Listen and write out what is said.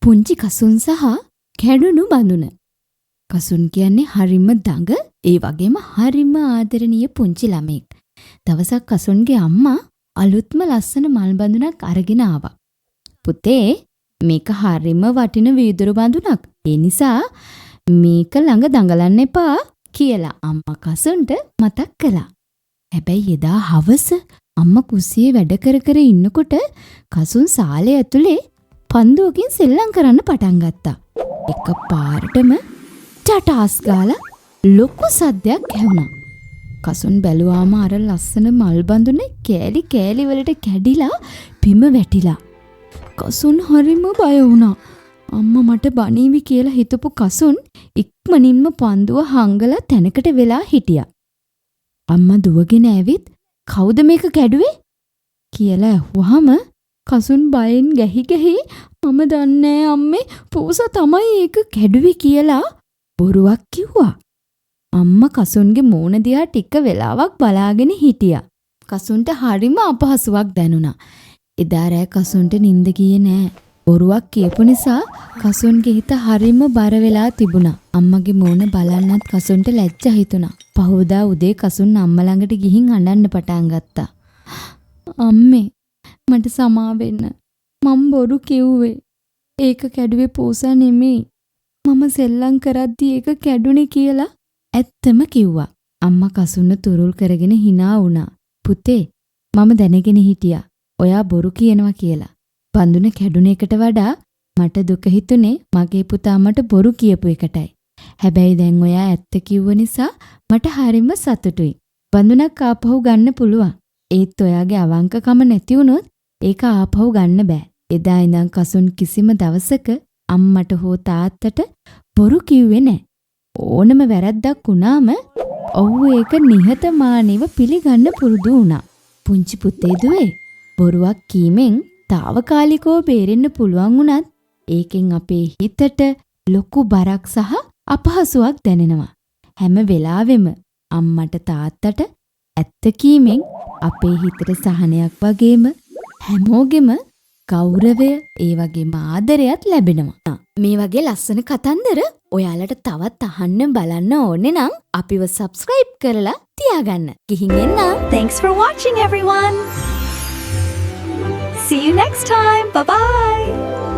පුංචි කසුන් සහ කැඩුණු බඳුන. කසුන් කියන්නේ හරිම දඟ, ඒ වගේම හරිම ආදරණීය පුංචි ළමෙක්. දවසක් කසුන්ගේ අම්මා අලුත්ම ලස්සන මල් බඳුනක් අරගෙන ආවා. පුතේ, මේක හරිම වටින වීදුරු බඳුනක්. ඒ නිසා මේක ළඟ දඟලන්න එපා කියලා අම්මා කසුන්ට මතක් කළා. හැබැයි එදා හවස අම්මා කුස්සියේ වැඩ කර කර ඉන්නකොට කසුන් සාලේ ඇතුලේ පන්දුවකින් සෙල්ලම් කරන්න පටන් ගත්තා. එක පාරටම ටටාස් ගාලා ලොකු සද්දයක් ඇහුණා. කසුන් බැලුවාම අර ලස්සන මල් බඳුනේ කෑලි කෑලි වලට කැඩිලා බිම වැටිලා. කසුන් හරිම බය වුණා. අම්මා මට බනීවි කියලා හිතපු කසුන් ඉක්මනින්ම පන්දුව හංගලා තැනකට වෙලා හිටියා. අම්මා දුවගෙන ඇවිත් කවුද මේක කැඩුවේ කියලා ඇහුවාම කසුන් බයෙන් ගැහි මම දන්නේ අම්මේ පූසා තමයි ඒක කැඩුවේ කියලා බොරුවක් කිව්වා. අම්මා කසුන්ගේ මූණ දිහා ටික වෙලාවක් බලාගෙන හිටියා. කසුන්ට හරිම අපහසුයක් දැනුණා. එදා රෑ කසුන්ට නිින්ද ගියේ නෑ. බොරුවක් කියපු නිසා කසුන්ගේ හිත හරිම බර වෙලා තිබුණා. අම්මගේ මූණ බලන්නත් කසුන්ට ලැජ්ජා හිතුණා. පහුවදා උදේ කසුන් අම්මා ළඟට ගිහින් අඬන්න පටන් ගත්තා. අම්මේ, මට සමා වෙන්න. මම බොරු කිව්වේ. ඒක කැඩුවේ පූසා නෙමෙයි. මම සෙල්ලම් කරද්දි ඒක කැඩුනේ කියලා ඇත්තම කිව්වා. අම්මා කසුන්න තුරුල් කරගෙන hina වුණා. පුතේ, මම දැනගෙන හිටියා ඔයා බොරු කියනවා කියලා. බඳුන කැඩුන එකට වඩා මට දුක හිතුනේ මගේ පුතා මට බොරු කියපු එකටයි. හැබැයි දැන් ඔයා ඇත්ත කිව්ව නිසා මට හරිම සතුටුයි. බඳුනක් ආපහු ගන්න පුළුවන්. ඒත් ඔයාගේ අවංකකම නැති වුණොත් ඒක ආපහු ගන්න බෑ. එදා ඉඳන් කසුන් කිසිම දවසක අම්මට හෝ තාත්තට බොරු කිව්වේ නෑ. ඕනම වැරද්දක් වුණාම ඔව් ඒක නිහතමානීව පිළිගන්න පුරුදු වුණා. පුංචි පුතේ දුවේ, බොරුවක් කීමෙන් తాවකාලිකව බේරෙන්න පුළුවන් වුණත් ඒකෙන් අපේ හිතට ලොකු බරක් සහ අපහසුයක් දැනෙනවා. හැම වෙලාවෙම අම්මට තාත්තට ඇත්ත කීමෙන් අපේ හිතට සහනයක් වගේම හැමෝගෙම ගෞරවය ඒ වගේම ආදරයත් ලැබෙනවා. මේ වගේ ලස්සන කතන්දර ඔයාලට තවත් අහන්න බලන්න ඕනේ නම් අපිව subscribe කරලා තියාගන්න. ගිහින් එන්න. Thanks for watching, everyone. See you next time. Bye-bye.